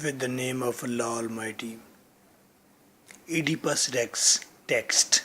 with the name of Allah Almighty. Oedipus Rex text.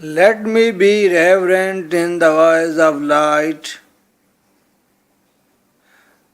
Let me be reverent in the voice of light.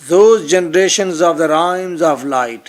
Those generations of the rhymes of light,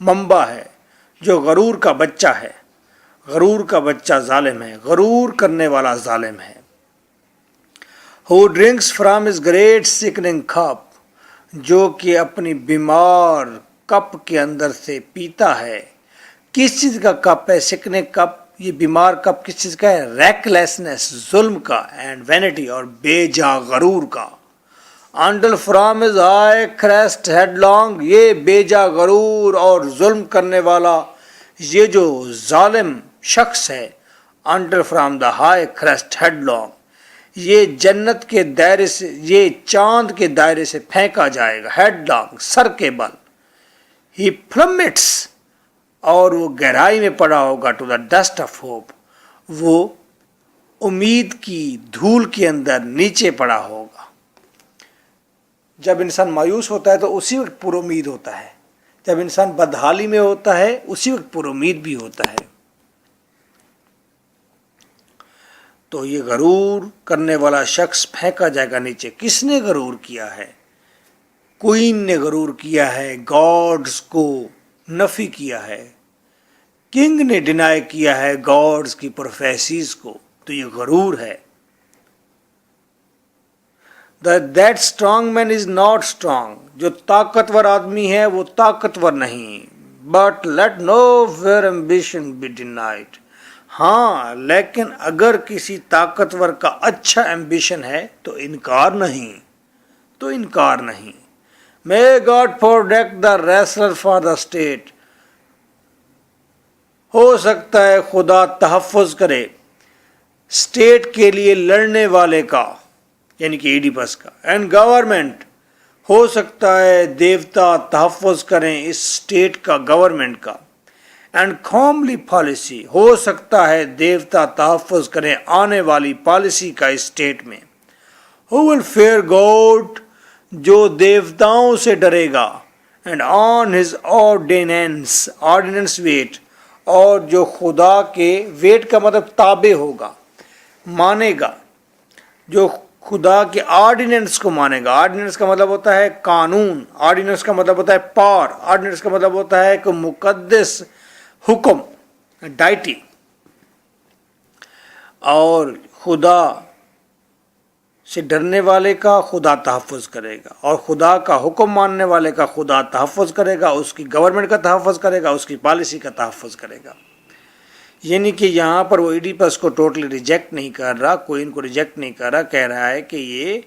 منبع ہے جو غرور کا بچہ ہے. غرور کا بچہ ظالم ہے, غرور کرنے والا ظالم ہے. Who drinks from his great sickening cup, جو کہ اپنی بیمار کپ کے اندر سے پیتا ہے. کس چیز کا کپ ہے؟ سکنے کپ. یہ بیمار کپ کس چیز کا ہے؟ ریکلیسنس, ظلم کا, اینڈ وینٹی اور بے جا غرور کا. انڈل from his high crest headlong, یہ بے جا غرور اور ظلم کرنے والا یہ جو ظالم شخص ہے, under from the high crest headlong, یہ جنت کے دائرے سے, یہ چاند کے دائرے سے پھینکا جائے گا. ہیڈ لانگ, سر کے بل. ہی پلمٹس, اور وہ گہرائی میں پڑا ہوگا. To the dust of hope, وہ امید کی دھول کے اندر نیچے پڑا ہوگا. جب انسان مایوس ہوتا ہے تو اسی وقت پر امید ہوتا ہے. جب انسان بدحالی میں ہوتا ہے اسی وقت پر امید بھی ہوتا ہے. تو یہ غرور کرنے والا شخص پھینکا جائے گا نیچے. کس نے غرور کیا ہے؟ کوئن نے غرور کیا ہے, گاڈز کو نفی کیا ہے. کنگ نے ڈینائی کیا ہے گاڈز کی پروفیسیز کو. تو یہ غرور ہے. That strong man is not strong, جو طاقتور آدمی ہے وہ طاقتور نہیں. But let no fair ambition be denied. ہاں, لیکن اگر کسی طاقتور کا اچھا ایمبیشن ہے تو انکار نہیں, تو انکار نہیں. May God protect the wrestler for the state. ہو سکتا ہے خدا تحفظ کرے اسٹیٹ کے لیے لڑنے والے کا, یعنی کہ ایڈیپس کا. اینڈ گورنمنٹ, ہو سکتا ہے دیوتا تحفظ کریں اس اسٹیٹ کا, گورنمنٹ کا. اینڈ قوملی پالیسی, ہو سکتا ہے دیوتا تحفظ کریں آنے والی پالیسی کا اس اسٹیٹ میں. Who will fear God, جو دیوتاؤں سے ڈرے گا. And on his ordinance wait, اور جو خدا کے ویٹ کا مطلب تابع ہوگا, مانے گا, جو خدا کے آرڈیننس کو مانے گا. آرڈیننس کا مطلب ہوتا ہے قانون, آرڈیننس کا مطلب ہوتا ہے پاور, آرڈیننس کا مطلب ہوتا ہے کہ مقدس حکم, ڈائٹی. اور خدا سے ڈرنے والے کا خدا تحفظ کرے گا, اور خدا کا حکم ماننے والے کا خدا تحفظ کرے گا, اس کی گورنمنٹ کا تحفظ کرے گا, اس کی پالیسی کا تحفظ کرے گا. یعنی کہ یہاں پر وہ ایڈیپس کو ٹوٹلی ریجیکٹ نہیں کر رہا, کوئی ان کو ریجیکٹ نہیں کر رہا, کہہ رہا ہے کہ یہ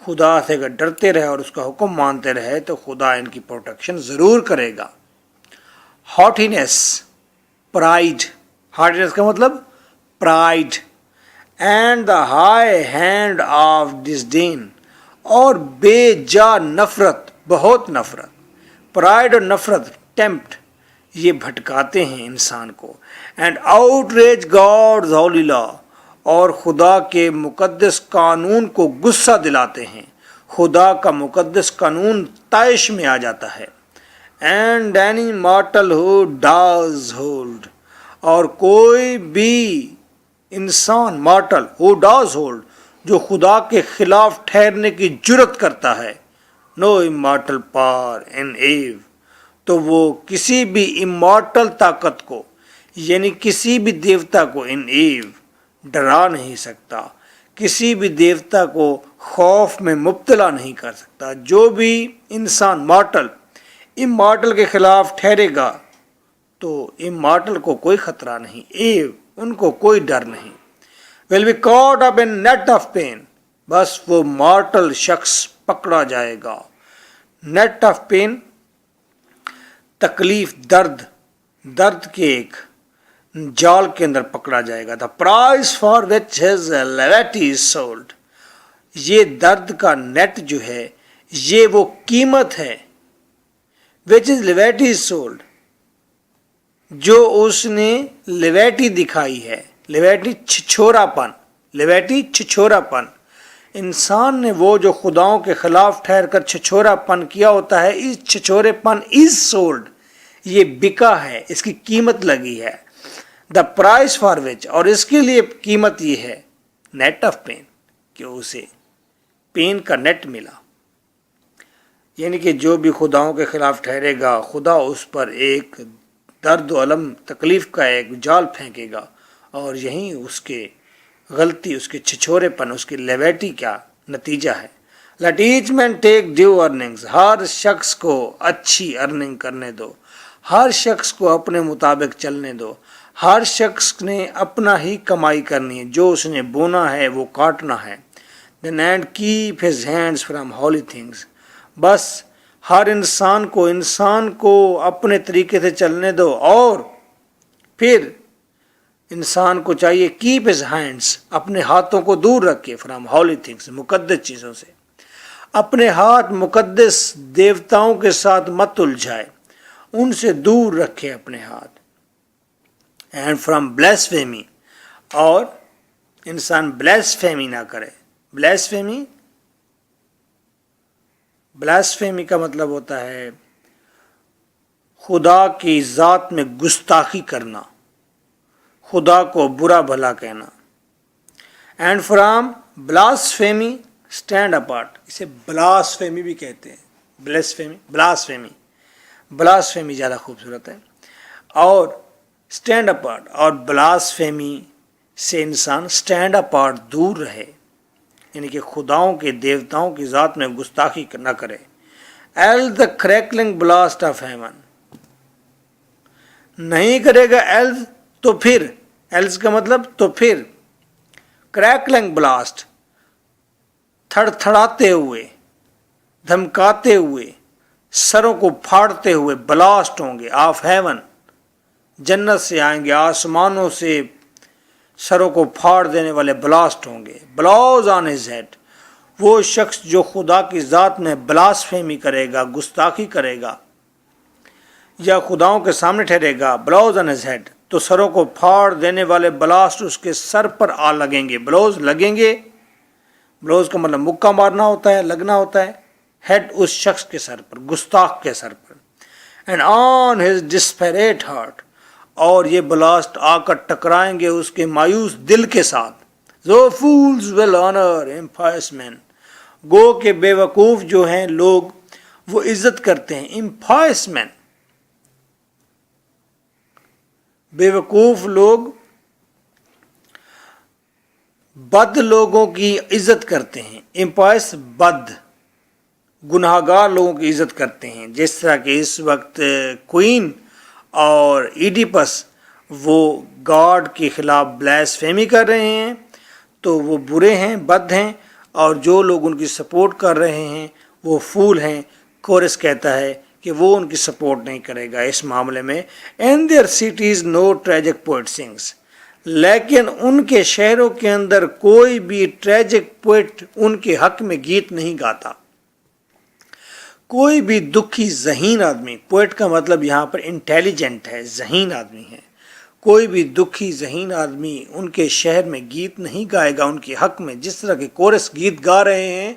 خدا سے اگر ڈرتے رہے اور اس کا حکم مانتے رہے تو خدا ان کی پروٹیکشن ضرور کرے گا. ہاٹینس, پرائڈ, ہاٹینس کا مطلب pride. And the high hand of disdain, اور بے جا نفرت, بہت نفرت. پرائڈ اور نفرت, ٹیمپٹ, یہ بھٹکاتے ہیں انسان کو. And outrage God's holy law, اور خدا کے مقدس قانون کو غصہ دلاتے ہیں. خدا کا مقدس قانون طائش میں آ جاتا ہے. And any mortal who does hold, اور کوئی بھی انسان, مارٹل ہو ڈاز ہولڈ, جو خدا کے خلاف ٹھہرنے کی جرت کرتا ہے. نو امارٹل پاور ان ایو, تو وہ کسی بھی امارٹل طاقت کو, یعنی کسی بھی دیوتا کو, ان ایو, ڈرا نہیں سکتا, کسی بھی دیوتا کو خوف میں مبتلا نہیں کر سکتا. جو بھی انسان مارٹل امارٹل کے خلاف ٹھہرے گا تو امارٹل کو کوئی خطرہ نہیں, ایو, ان کو کوئی ڈر نہیں. will be caught up in net of pain, بس وہ مارٹل شخص پکڑا جائے گا. نیٹ آف پین, تکلیف, درد, درد کے ایک جال کے اندر پکڑا جائے گا. the price for which his levity is sold, یہ درد کا نیٹ جو ہے یہ وہ قیمت ہے, which is levity is sold, جو اس نے لیویٹی دکھائی ہے. لیویٹی چھچھورا پن, لیویٹی چھچھورا پن. انسان نے وہ جو خداؤں کے خلاف ٹھہر کر چھچھورا پن کیا ہوتا ہے, اس چھچھورے پن از سولڈ, یہ بکا ہے, اس کی قیمت لگی ہے. دا پرائز فار وچ, اور اس کے لیے قیمت یہ ہے نیٹ آف پین, کہ اسے پین کا نیٹ ملا. یعنی کہ جو بھی خداؤں کے خلاف ٹھہرے گا خدا اس پر ایک درد و الم تکلیف کا ایک جال پھینکے گا، اور یہیں اس کے غلطی، اس کے چھچورے پن، اس کی لیویٹی کا نتیجہ ہے۔ Let each man take due earnings. ہر شخص کو اچھی ارننگ کرنے دو، ہر شخص کو اپنے مطابق چلنے دو، ہر شخص نے اپنا ہی کمائی کرنی ہے، جو اس نے بونا ہے وہ کاٹنا ہے۔ Then and keep his hands from holy things. بس ہر انسان کو اپنے طریقے سے چلنے دو، اور پھر انسان کو چاہیے keep his hands، اپنے ہاتھوں کو دور رکھے from holy things، مقدس چیزوں سے۔ اپنے ہاتھ مقدس دیوتاؤں کے ساتھ مت الجھائے، ان سے دور رکھے اپنے ہاتھ۔ اینڈ فرام blasphemy، اور انسان blasphemy نہ کرے۔ blasphemy کا مطلب ہوتا ہے خدا کی ذات میں گستاخی کرنا، خدا کو برا بھلا کہنا۔ And from blasphemy stand apart, اسے بلاسفیمی بھی کہتے ہیں۔ بلاسفیمی زیادہ خوبصورت ہے۔ اور اسٹینڈ اپارٹ اور بلاسفیمی سے انسان اسٹینڈ اپارٹ دور رہے، یعنی کہ خداؤں کے دیوتاؤں کی ذات میں گستاخی نہ کرے۔ Ill the crackling blast of heaven, نہیں کرے گا ایل تو پھر، ایلز کا مطلب تو پھر، کریکلنگ بلاسٹ تھڑ تھڑاتے ہوئے، دھمکاتے ہوئے، سروں کو پھاڑتے ہوئے بلاسٹ ہوں گے آف ہیون، جنت سے آئیں گے، آسمانوں سے سروں کو پھاڑ دینے والے بلاسٹ ہوں گے۔ بلاؤز آن ہز ہیڈ، وہ شخص جو خدا کی ذات میں بلاسفیمی کرے گا، گستاخی کرے گا یا خداؤں کے سامنے ٹھہرے گا، بلاؤز آن ہز ہیڈ، تو سروں کو پھاڑ دینے والے بلاسٹ اس کے سر پر آ لگیں گے۔ بلوز لگیں گے، بلوز کا مطلب مکہ مارنا ہوتا ہے، لگنا ہوتا ہے۔ ہیڈ اس شخص کے سر پر، گستاخ کے سر پر۔ And on his desperate heart, اور یہ بلاسٹ آ کر ٹکرائیں گے اس کے مایوس دل کے ساتھ۔ So fools will honor impious men، گو کہ بے وقوف جو ہیں لوگ وہ عزت کرتے ہیں impious men، بے وقوف لوگ بد لوگوں کی عزت کرتے ہیں۔ impious بد، گناہ گار لوگوں کی عزت کرتے ہیں، جس طرح کہ اس وقت کوئین اور ایڈیپس وہ گاڈ کے خلاف بلاسفیمی کر رہے ہیں، تو وہ برے ہیں، بد ہیں، اور جو لوگ ان کی سپورٹ کر رہے ہیں وہ فول ہیں۔ کورس کہتا ہے کہ وہ ان کی سپورٹ نہیں کرے گا اس معاملے میں۔ In their cities no tragic poet sings، لیکن ان کے شہروں کے اندر کوئی بھی ٹریجک پوئٹ ان کے حق میں گیت نہیں گاتا۔ کوئی بھی دکھی ذہین آدمی، پوئٹ کا مطلب یہاں پر انٹیلیجنٹ ہے، ذہین آدمی ہے، کوئی بھی دکھی ذہین آدمی ان کے شہر میں گیت نہیں گائے گا ان کے حق میں۔ جس طرح کے کورس گیت گا رہے ہیں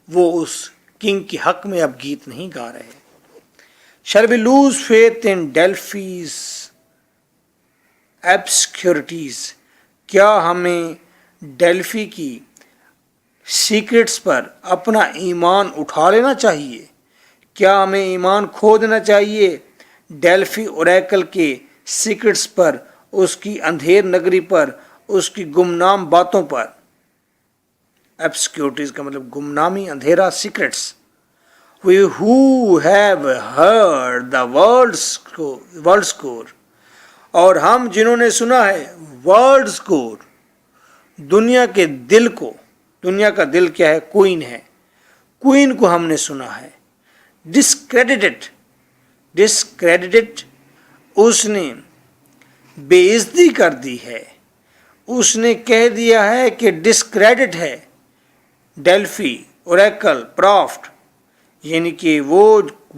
وہ اس کنگ کے حق میں اب گیت نہیں گا رہے۔ Shall we lose faith in Delphi's obscurities، کیا ہمیں ڈیلفی کی سیکرٹس پر اپنا ایمان اٹھا لینا چاہیے؟ کیا ہمیں ایمان کھو دینا چاہیے ڈیلفی اوریکل کے سیکرٹس پر، اس کی اندھیر نگری پر، اس کی گمنام باتوں پر؟ obscurities کا مطلب گمنامی، اندھیرا، secrets. We who have heard the world score، اور ہم جنہوں نے سنا ہے ورلڈ سکور، دنیا کے دل کو، دنیا کا دل کیا ہے؟ کوئین ہے، کوئین کو ہم نے سنا ہے۔ ڈسکریڈٹڈ، اس نے بے عزتی کر دی ہے، اس نے کہہ دیا ہے کہ ڈسکریڈٹ ہے ڈیلفی، اوریکل، پرافٹ، یعنی کہ وہ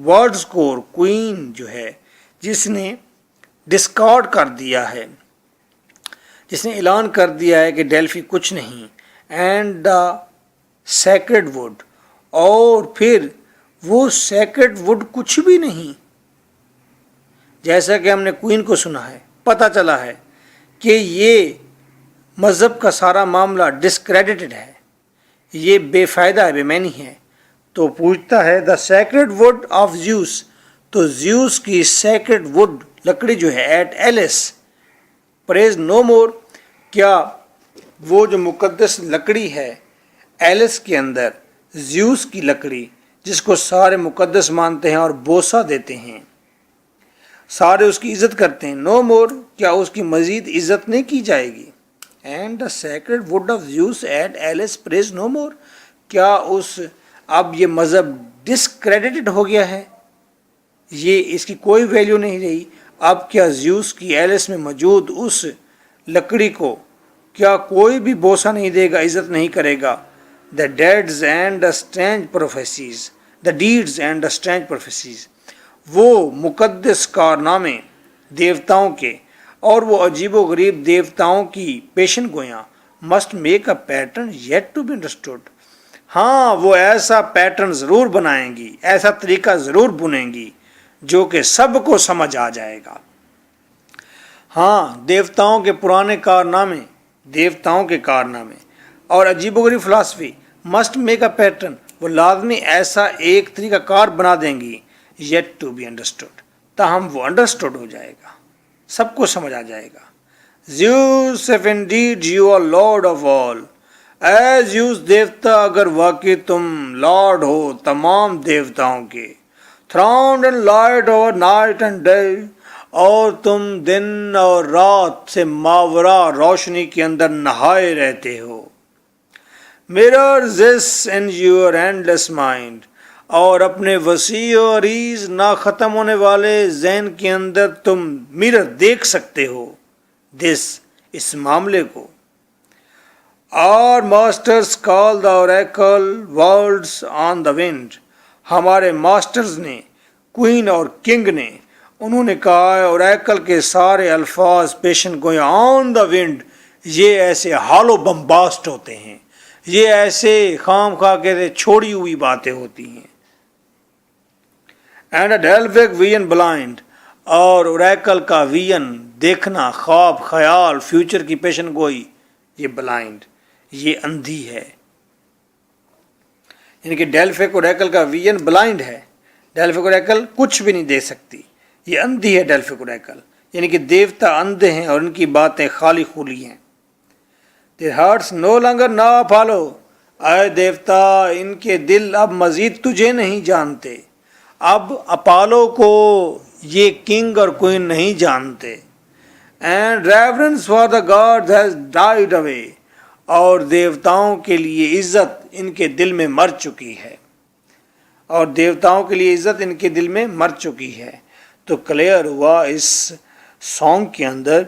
ورڈ سکور کوئین جو ہے جس نے ڈسکارڈ کر دیا ہے، جس نے اعلان کر دیا ہے کہ ڈیلفی کچھ نہیں۔ اینڈ دا سیکرڈ ووڈ، اور پھر وہ سیکرڈ ووڈ کچھ بھی نہیں۔ جیسا کہ ہم نے کوئین کو سنا ہے، پتہ چلا ہے کہ یہ مذہب کا سارا معاملہ ڈسکریڈٹڈ ہے، یہ بے فائدہ ہے، بے معنی ہے، تو پوچھتا ہے دا سیکرڈ وڈ آف زیوس، تو زیوس کی سیکرڈ وڈ لکڑی جو ہے at Elis praise no more, کیا وہ جو مقدس لکڑی ہے ایلس کے اندر، زیوس کی لکڑی جس کو سارے مقدس مانتے ہیں اور بوسہ دیتے ہیں، سارے اس کی عزت کرتے ہیں، نو مور، کیا اس کی مزید عزت نہیں کی جائے گی؟ And the sacred wood of Zeus at Elis praise no more, کیا اب یہ مذہب ڈسکریڈٹڈ ہو گیا ہے، یہ اس کی کوئی ویلیو نہیں رہی؟ اب کیا زیوس کی ایلس میں موجود اس لکڑی کو کیا کوئی بھی بوسہ نہیں دے گا، عزت نہیں کرے گا؟ The deeds and the strange prophecies, the deeds and the strange prophecies, وہ مقدس کارنامے دیوتاؤں کے اور وہ عجیب و غریب دیوتاؤں کی پیشن گویاں must make a pattern yet to be understood, ہاں وہ ایسا پیٹرن ضرور بنائیں گی، ایسا طریقہ ضرور بنیں گی جو کہ سب کو سمجھ آ جائے گا۔ ہاں دیوتاؤں کے پرانے کارنامے، دیوتاؤں کے کارنامے اور عجیب و غریب philosophy must make a pattern, وہ لازمی ایسا ایک طریقہ کار بنا دیں گی یٹ ٹو بی انڈرسٹوڈ، تاہم وہ انڈرسٹوڈ ہو جائے گا، سب کو سمجھ آ جائے گا۔ زیوس if indeed you are lord of all، اے زیوس دیوتا اگر واقعی تم لارڈ ہو تمام دیوتاؤں کے، throned in light over night and day، اور تم دن اور رات سے ماورا روشنی کے اندر نہائے رہتے ہو، mirror this in your endless mind، اور اپنے وسیع و عریض نہ ختم ہونے والے ذہن کے اندر تم mirror دیکھ سکتے ہو this، اس معاملے کو۔ Our masters call the oracle words on the wind، ہمارے ماسٹرز نے، کوئین اور کنگ نے، انہوں نے کہا ہے اوریکل کے سارے الفاظ پیشن گویا آن دا ونڈ، یہ ایسے ہالو بمباسٹ ہوتے ہیں، یہ ایسے خام خواہ کے چھوڑی ہوئی باتیں ہوتی ہیں۔ اینڈ اے ڈیلفک ویژن بلائنڈ، اور اوریکل کا ویژن دیکھنا، خواب خیال، فیوچر کی پیشن گوئی، یہ بلائنڈ، یہ اندھی ہے، یعنی کہ ڈیلفک اوریکل کا ویژن بلائنڈ ہے، ڈیلفک اوریکل کچھ بھی نہیں دیکھ سکتی، یہ اندھی ہے ڈیلفک اوریکل، یعنی کہ دیوتا اندھے ہیں اور ان کی باتیں خالی خولی ہیں۔ their hearts no longer now follow، اے دیوتا ان کے دل اب مزید تجھے نہیں جانتے، اب اپالو کو یہ کنگ اور کوئین نہیں جانتے۔ And reverence for the gods has died away، اور دیوتاؤں کے لیے عزت ان کے دل میں مر چکی ہے، اور دیوتاؤں کے لیے عزت ان کے دل میں مر چکی ہے۔ تو کلیئر ہوا اس سانگ کے اندر،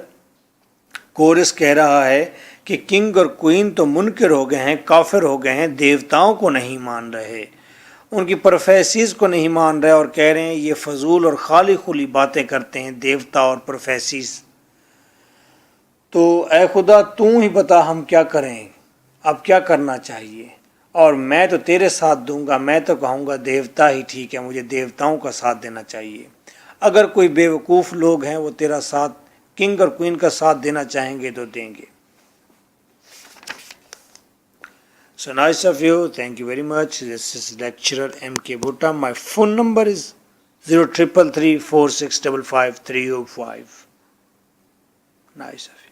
کورس کہہ رہا ہے کہ کنگ اور کوئین تو منکر ہو گئے ہیں، کافر ہو گئے ہیں، دیوتاؤں کو نہیں مان رہے، ان کی پروفیسیز کو نہیں مان رہے، اور کہہ رہے ہیں یہ فضول اور خالی خلی باتیں کرتے ہیں دیوتا اور پروفیسیز۔ تو اے خدا تو ہی بتا ہم کیا کریں، اب کیا کرنا چاہیے، اور میں تو تیرے ساتھ دوں گا، میں تو کہوں گا دیوتا ہی ٹھیک ہے، مجھے دیوتاؤں کا ساتھ دینا چاہیے۔ اگر کوئی بیوقوف لوگ ہیں وہ تیرا ساتھ، کنگ اور کوئین کا ساتھ دینا چاہیں گے تو دیں گے۔ So nice of you, thank you very much. This is lecturer M.K. Bhutta. My phone number is 0333 4655 305. Nice of you.